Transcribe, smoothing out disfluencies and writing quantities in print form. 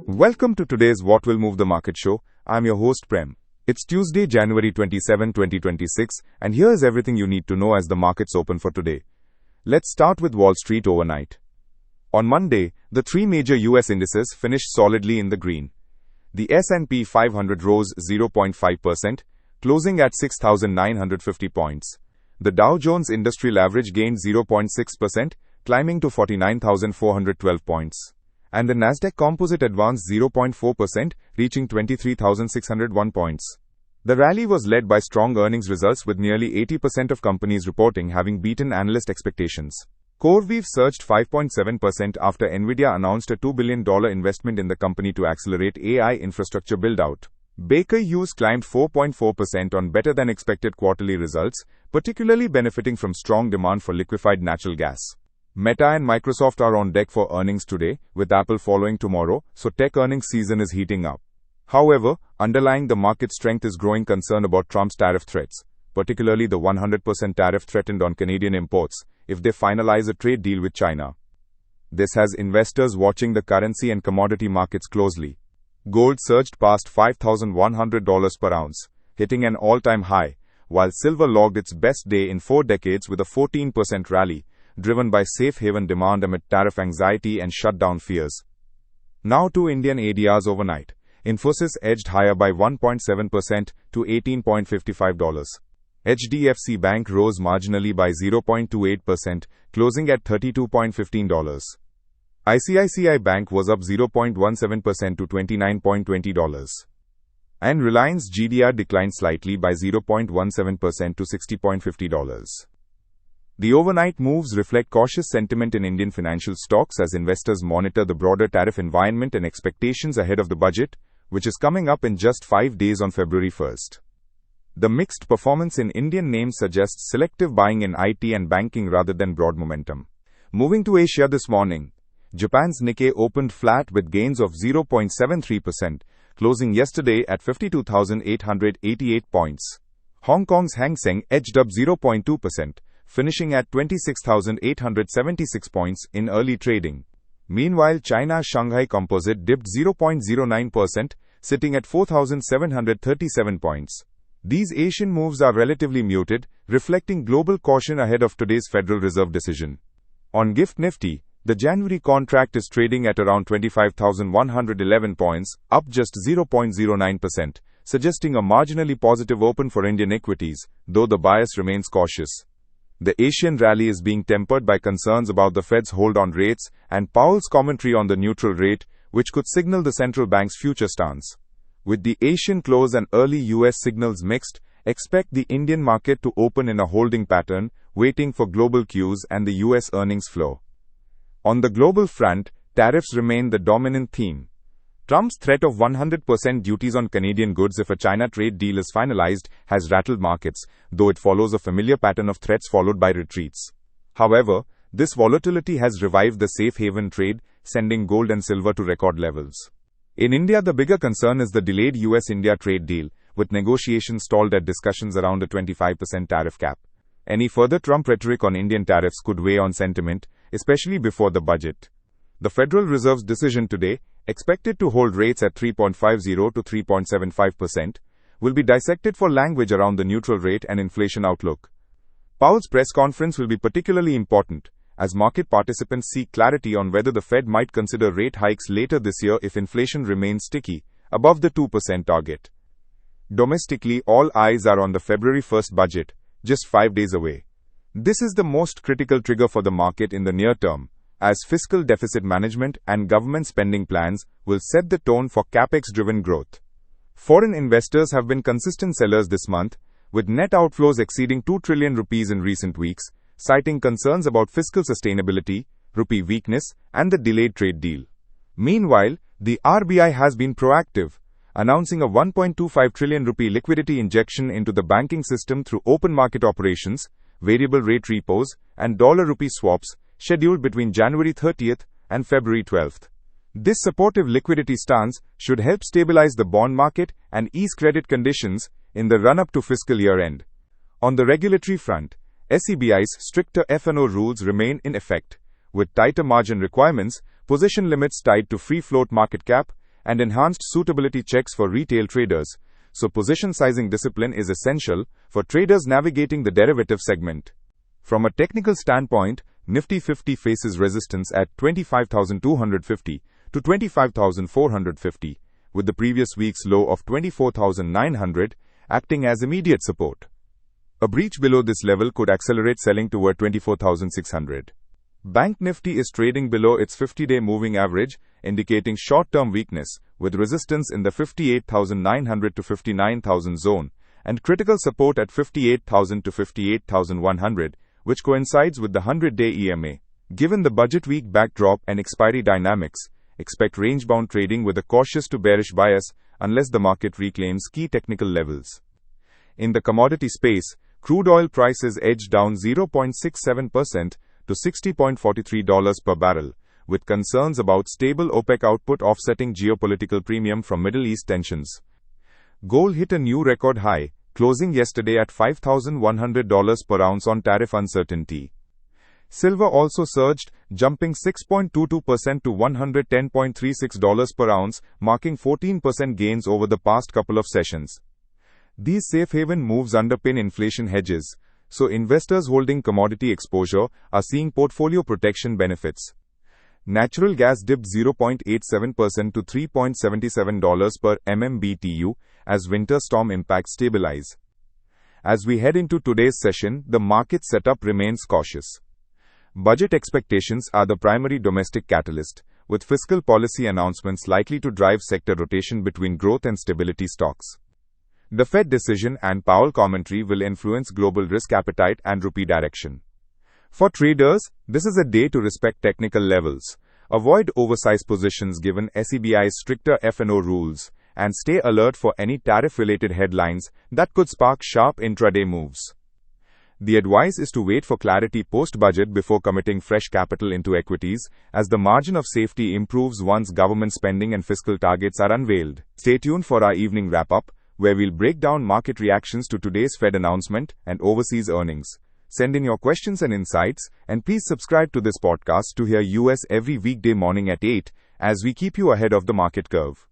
Welcome to today's What Will Move the Market show. I'm your host Prem. It's Tuesday, January 27, 2026, and here's everything you need to know as the markets open for today. Let's start with Wall Street overnight. On Monday, the three major US indices finished solidly in the green. The S&P 500 rose 0.5%, closing at 6,950 points. The Dow Jones Industrial Average gained 0.6%, climbing to 49,412 points. And the Nasdaq Composite advanced 0.4%, reaching 23,601 points. The rally was led by strong earnings results, with nearly 80% of companies reporting having beaten analyst expectations. CoreWeave surged 5.7% after Nvidia announced a $2 billion investment in the company to accelerate AI infrastructure build-out. Baker Hughes climbed 4.4% on better-than-expected quarterly results, particularly benefiting from strong demand for liquefied natural gas. Meta and Microsoft are on deck for earnings today, with Apple following tomorrow, so tech earnings season is heating up. However, underlying the market strength is growing concern about Trump's tariff threats, particularly the 100% tariff threatened on Canadian imports if they finalize a trade deal with China. This has investors watching the currency and commodity markets closely. Gold surged past $5,100 per ounce, hitting an all-time high, while silver logged its best day in 4 decades with a 14% rally, driven by safe haven demand amid tariff anxiety and shutdown fears. Now to Indian ADRs overnight. Infosys edged higher by 1.7% to $18.55. HDFC Bank rose marginally by 0.28%, closing at $32.15. ICICI Bank was up 0.17% to $29.20. And Reliance GDR declined slightly by 0.17% to $60.50. The overnight moves reflect cautious sentiment in Indian financial stocks as investors monitor the broader tariff environment and expectations ahead of the budget, which is coming up in just 5 days on February 1st. The mixed performance in Indian names suggests selective buying in IT and banking rather than broad momentum. Moving to Asia this morning, Japan's Nikkei opened flat with gains of 0.73%, closing yesterday at 52,888 points. Hong Kong's Hang Seng edged up 0.2%, finishing at 26,876 points in early trading. Meanwhile, China's Shanghai Composite dipped 0.09%, sitting at 4,737 points. These Asian moves are relatively muted, reflecting global caution ahead of today's Federal Reserve decision. On Gift Nifty, the January contract is trading at around 25,111 points, up just 0.09%, suggesting a marginally positive open for Indian equities, though the bias remains cautious. The Asian rally is being tempered by concerns about the Fed's hold on rates and Powell's commentary on the neutral rate, which could signal the central bank's future stance. With the Asian close and early US signals mixed, expect the Indian market to open in a holding pattern, waiting for global cues and the US earnings flow. On the global front, tariffs remain the dominant theme. Trump's threat of 100% duties on Canadian goods if a China trade deal is finalized has rattled markets, though it follows a familiar pattern of threats followed by retreats. However, this volatility has revived the safe haven trade, sending gold and silver to record levels. In India, the bigger concern is the delayed US-India trade deal, with negotiations stalled at discussions around a 25% tariff cap. Any further Trump rhetoric on Indian tariffs could weigh on sentiment, especially before the budget. The Federal Reserve's decision today, expected to hold rates at 3.50 to 3.75%, will be dissected for language around the neutral rate and inflation outlook. Powell's press conference will be particularly important, as market participants seek clarity on whether the Fed might consider rate hikes later this year if inflation remains sticky, above the 2% target. Domestically, all eyes are on the February 1st budget, just 5 days away. This is the most critical trigger for the market in the near term, as fiscal deficit management and government spending plans will set the tone for capex-driven growth. Foreign investors have been consistent sellers this month, with net outflows exceeding 2 trillion rupees in recent weeks, citing concerns about fiscal sustainability, rupee weakness, and the delayed trade deal. Meanwhile, the RBI has been proactive, announcing a 1.25 trillion rupee liquidity injection into the banking system through open market operations, variable rate repos, and dollar-rupee swaps, scheduled between January 30th and February 12th. This supportive liquidity stance should help stabilize the bond market and ease credit conditions in the run-up to fiscal year-end. On the regulatory front, SEBI's stricter F&O rules remain in effect, with tighter margin requirements, position limits tied to free float market cap, and enhanced suitability checks for retail traders. So position sizing discipline is essential for traders navigating the derivative segment. From a technical standpoint, Nifty 50 faces resistance at 25,250 to 25,450, with the previous week's low of 24,900 acting as immediate support. A breach below this level could accelerate selling toward 24,600. Bank Nifty is trading below its 50-day moving average, indicating short-term weakness, with resistance in the 58,900 to 59,000 zone, and critical support at 58,000 to 58,100, which coincides with the 100-day EMA. Given the budget week backdrop and expiry dynamics, expect range-bound trading with a cautious to bearish bias unless the market reclaims key technical levels. In the commodity space, crude oil prices edged down 0.67% to $60.43 per barrel, with concerns about stable OPEC output offsetting geopolitical premium from Middle East tensions. Gold hit a new record high, closing yesterday at $5,100 per ounce on tariff uncertainty. Silver also surged, jumping 6.22% to $110.36 per ounce, marking 14% gains over the past couple of sessions. These safe haven moves underpin inflation hedges, so investors holding commodity exposure are seeing portfolio protection benefits. Natural gas dipped 0.87% to $3.77 per MMBTU as winter storm impacts stabilize. As we head into today's session, the market setup remains cautious. Budget expectations are the primary domestic catalyst, with fiscal policy announcements likely to drive sector rotation between growth and stability stocks. The Fed decision and Powell commentary will influence global risk appetite and rupee direction. For traders, this is a day to respect technical levels, avoid oversized positions given SEBI's stricter F&O rules, and stay alert for any tariff-related headlines that could spark sharp intraday moves. The advice is to wait for clarity post-budget before committing fresh capital into equities, as the margin of safety improves once government spending and fiscal targets are unveiled. Stay tuned for our evening wrap-up, where we'll break down market reactions to today's Fed announcement and overseas earnings. Send in your questions and insights, and please subscribe to this podcast to hear US every weekday morning at 8, as we keep you ahead of the market curve.